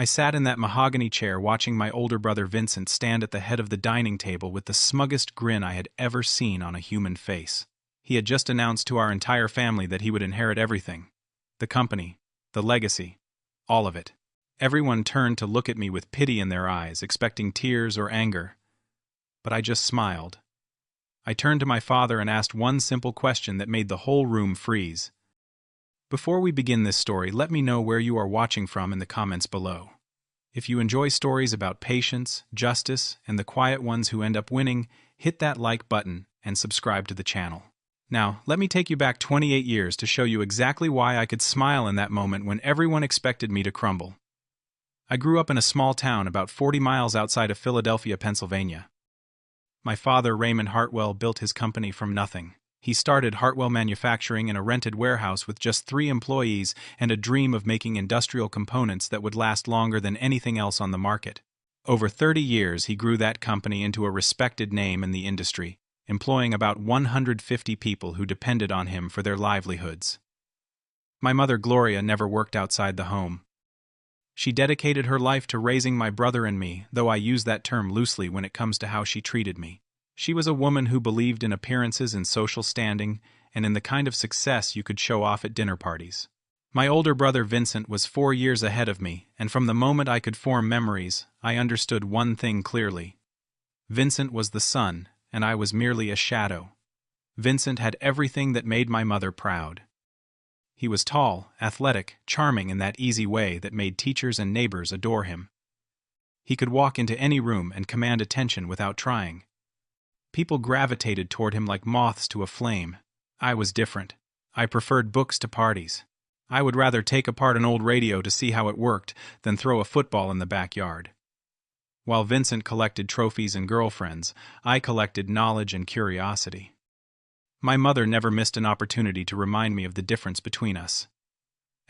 I sat in that mahogany chair watching my older brother Vincent stand at the head of the dining table with the smuggest grin I had ever seen on a human face. He had just announced to our entire family that he would inherit everything. The company, the legacy, all of it. Everyone turned to look at me with pity in their eyes, expecting tears or anger. But I just smiled. I turned to my father and asked one simple question that made the whole room freeze. Before we begin this story, let me know where you are watching from in the comments below. If you enjoy stories about patience, justice, and the quiet ones who end up winning, hit that like button and subscribe to the channel. Now, let me take you back 28 years to show you exactly why I could smile in that moment when everyone expected me to crumble. I grew up in a small town about 40 miles outside of Philadelphia, Pennsylvania. My father, Raymond Hartwell, built his company from nothing. He started Hartwell Manufacturing in a rented warehouse with just 3 employees and a dream of making industrial components that would last longer than anything else on the market. Over 30 years, he grew that company into a respected name in the industry, employing about 150 people who depended on him for their livelihoods. My mother, Gloria, never worked outside the home. She dedicated her life to raising my brother and me, though I use that term loosely when it comes to how she treated me. She was a woman who believed in appearances and social standing, and in the kind of success you could show off at dinner parties. My older brother Vincent was 4 years ahead of me, and from the moment I could form memories, I understood one thing clearly. Vincent was the sun, and I was merely a shadow. Vincent had everything that made my mother proud. He was tall, athletic, charming in that easy way that made teachers and neighbors adore him. He could walk into any room and command attention without trying. People gravitated toward him like moths to a flame. I was different. I preferred books to parties. I would rather take apart an old radio to see how it worked than throw a football in the backyard. While Vincent collected trophies and girlfriends, I collected knowledge and curiosity. My mother never missed an opportunity to remind me of the difference between us.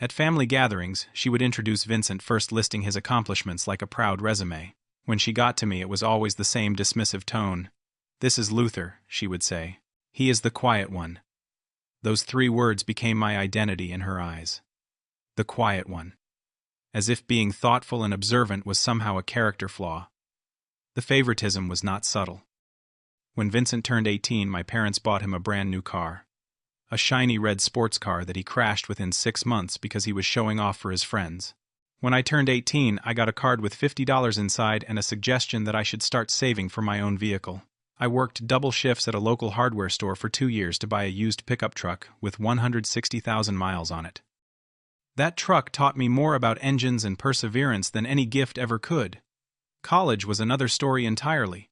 At family gatherings, she would introduce Vincent, first listing his accomplishments like a proud resume. When she got to me, it was always the same dismissive tone. "This is Luther," she would say. "He is the quiet one." Those 3 words became my identity in her eyes. The quiet one. As if being thoughtful and observant was somehow a character flaw. The favoritism was not subtle. When Vincent turned 18, my parents bought him a brand new car. A shiny red sports car that he crashed within 6 months because he was showing off for his friends. When I turned 18, I got a card with $50 inside and a suggestion that I should start saving for my own vehicle. I worked double shifts at a local hardware store for 2 years to buy a used pickup truck with 160,000 miles on it. That truck taught me more about engines and perseverance than any gift ever could. College was another story entirely.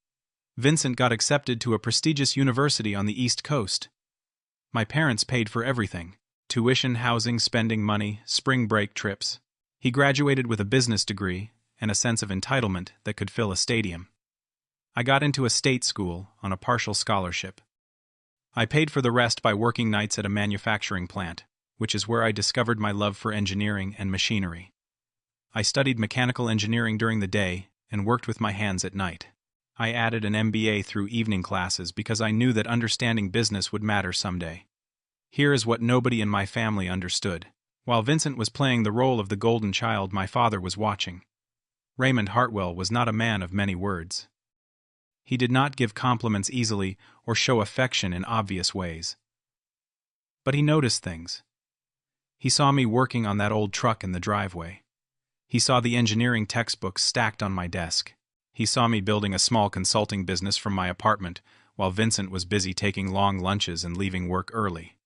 Vincent got accepted to a prestigious university on the East Coast. My parents paid for everything: tuition, housing, spending money, spring break trips. He graduated with a business degree and a sense of entitlement that could fill a stadium. I got into a state school on a partial scholarship. I paid for the rest by working nights at a manufacturing plant, which is where I discovered my love for engineering and machinery. I studied mechanical engineering during the day and worked with my hands at night. I added an MBA through evening classes because I knew that understanding business would matter someday. Here is what nobody in my family understood. While Vincent was playing the role of the golden child, my father was watching. Raymond Hartwell was not a man of many words. He did not give compliments easily or show affection in obvious ways. But he noticed things. He saw me working on that old truck in the driveway. He saw the engineering textbooks stacked on my desk. He saw me building a small consulting business from my apartment, while Vincent was busy taking long lunches and leaving work early.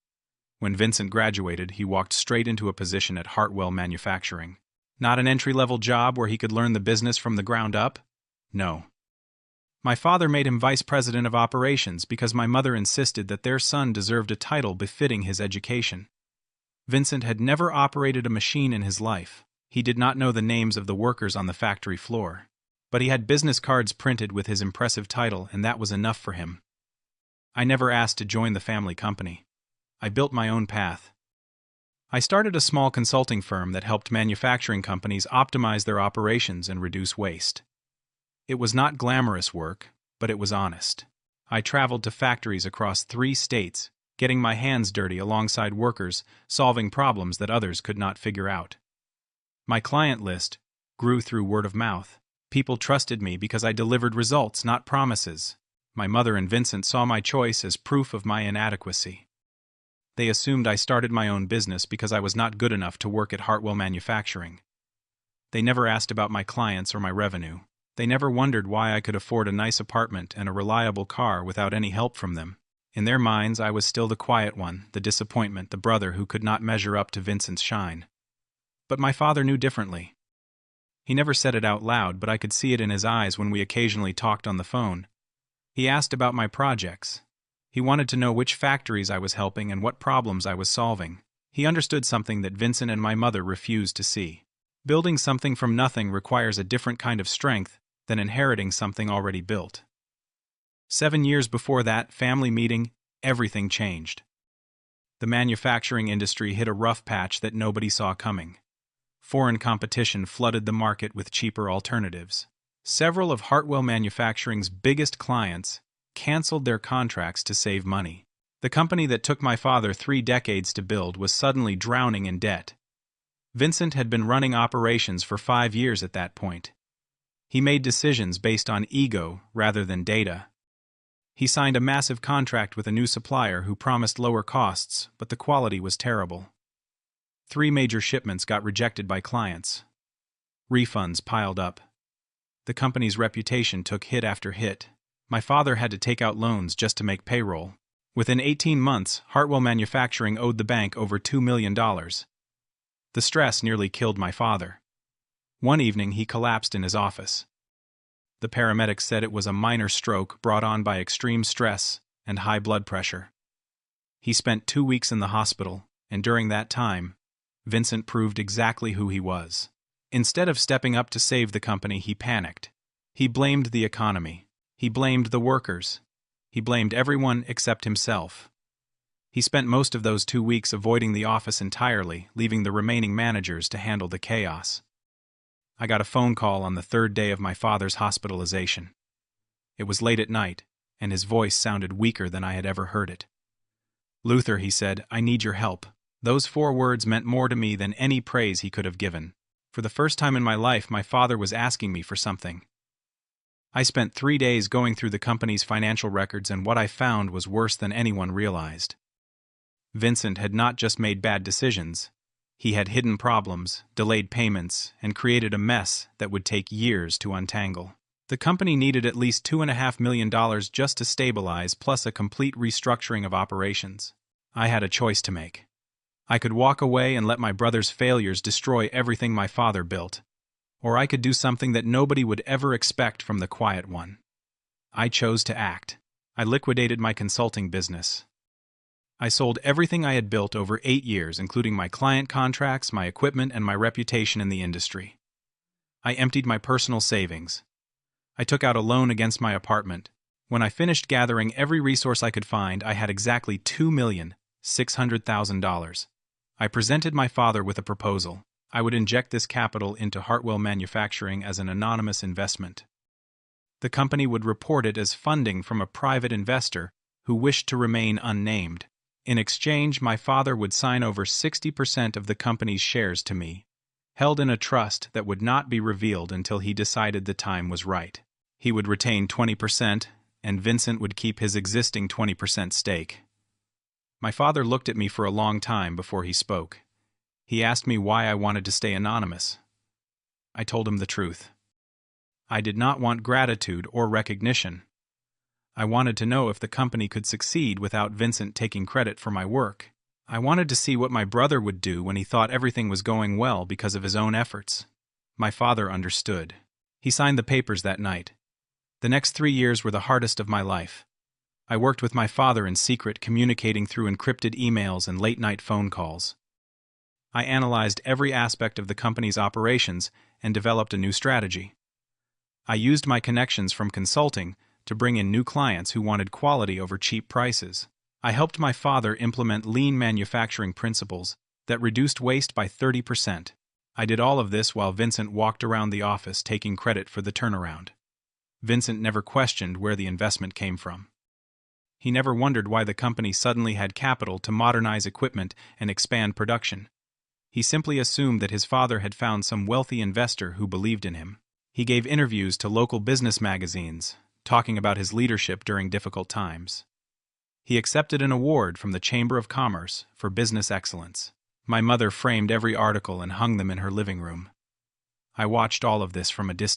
When Vincent graduated, he walked straight into a position at Hartwell Manufacturing. Not an entry-level job where he could learn the business from the ground up. No. My father made him vice president of operations because my mother insisted that their son deserved a title befitting his education. Vincent had never operated a machine in his life. He did not know the names of the workers on the factory floor. But he had business cards printed with his impressive title, and that was enough for him. I never asked to join the family company. I built my own path. I started a small consulting firm that helped manufacturing companies optimize their operations and reduce waste. It was not glamorous work, but it was honest. I traveled to factories across 3 states, getting my hands dirty alongside workers, solving problems that others could not figure out. My client list grew through word of mouth. People trusted me because I delivered results, not promises. My mother and Vincent saw my choice as proof of my inadequacy. They assumed I started my own business because I was not good enough to work at Hartwell Manufacturing. They never asked about my clients or my revenue. They never wondered why I could afford a nice apartment and a reliable car without any help from them. In their minds, I was still the quiet one, the disappointment, the brother who could not measure up to Vincent's shine. But my father knew differently. He never said it out loud, but I could see it in his eyes when we occasionally talked on the phone. He asked about my projects. He wanted to know which factories I was helping and what problems I was solving. He understood something that Vincent and my mother refused to see. Building something from nothing requires a different kind of strength than inheriting something already built. 7 years before that family meeting, everything changed. The manufacturing industry hit a rough patch that nobody saw coming. Foreign competition flooded the market with cheaper alternatives. Several of Hartwell Manufacturing's biggest clients canceled their contracts to save money. The company that took my father 3 decades to build was suddenly drowning in debt. Vincent had been running operations for 5 years at that point. He made decisions based on ego rather than data. He signed a massive contract with a new supplier who promised lower costs, but the quality was terrible. 3 major shipments got rejected by clients. Refunds piled up. The company's reputation took hit after hit. My father had to take out loans just to make payroll. Within 18 months, Hartwell Manufacturing owed the bank over $2 million. The stress nearly killed my father. One evening, he collapsed in his office. The paramedics said it was a minor stroke brought on by extreme stress and high blood pressure. He spent 2 weeks in the hospital, and during that time, Vincent proved exactly who he was. Instead of stepping up to save the company, he panicked. He blamed the economy. He blamed the workers. He blamed everyone except himself. He spent most of those 2 weeks avoiding the office entirely, leaving the remaining managers to handle the chaos. I got a phone call on the 3rd day of my father's hospitalization. It was late at night, and his voice sounded weaker than I had ever heard it. "Luther," he said, "I need your help." Those 4 words meant more to me than any praise he could have given. For the first time in my life, my father was asking me for something. I spent 3 days going through the company's financial records, and what I found was worse than anyone realized. Vincent had not just made bad decisions. He had hidden problems, delayed payments, and created a mess that would take years to untangle. The company needed at least $2.5 million just to stabilize, plus a complete restructuring of operations. I had a choice to make. I could walk away and let my brother's failures destroy everything my father built, or I could do something that nobody would ever expect from the quiet one. I chose to act. I liquidated my consulting business. I sold everything I had built over 8 years, including my client contracts, my equipment, and my reputation in the industry. I emptied my personal savings. I took out a loan against my apartment. When I finished gathering every resource I could find, I had exactly $2,600,000. I presented my father with a proposal. I would inject this capital into Hartwell Manufacturing as an anonymous investment. The company would report it as funding from a private investor who wished to remain unnamed. In exchange, my father would sign over 60% of the company's shares to me, held in a trust that would not be revealed until he decided the time was right. He would retain 20%, and Vincent would keep his existing 20% stake. My father looked at me for a long time before he spoke. He asked me why I wanted to stay anonymous. I told him the truth. I did not want gratitude or recognition. I wanted to know if the company could succeed without Vincent taking credit for my work. I wanted to see what my brother would do when he thought everything was going well because of his own efforts. My father understood. He signed the papers that night. The next 3 years were the hardest of my life. I worked with my father in secret, communicating through encrypted emails and late-night phone calls. I analyzed every aspect of the company's operations and developed a new strategy. I used my connections from consulting to bring in new clients who wanted quality over cheap prices. I helped my father implement lean manufacturing principles that reduced waste by 30%. I did all of this while Vincent walked around the office taking credit for the turnaround. Vincent never questioned where the investment came from. He never wondered why the company suddenly had capital to modernize equipment and expand production. He simply assumed that his father had found some wealthy investor who believed in him. He gave interviews to local business magazines, talking about his leadership during difficult times. He accepted an award from the Chamber of Commerce for business excellence. My mother framed every article and hung them in her living room. I watched all of this from a distance.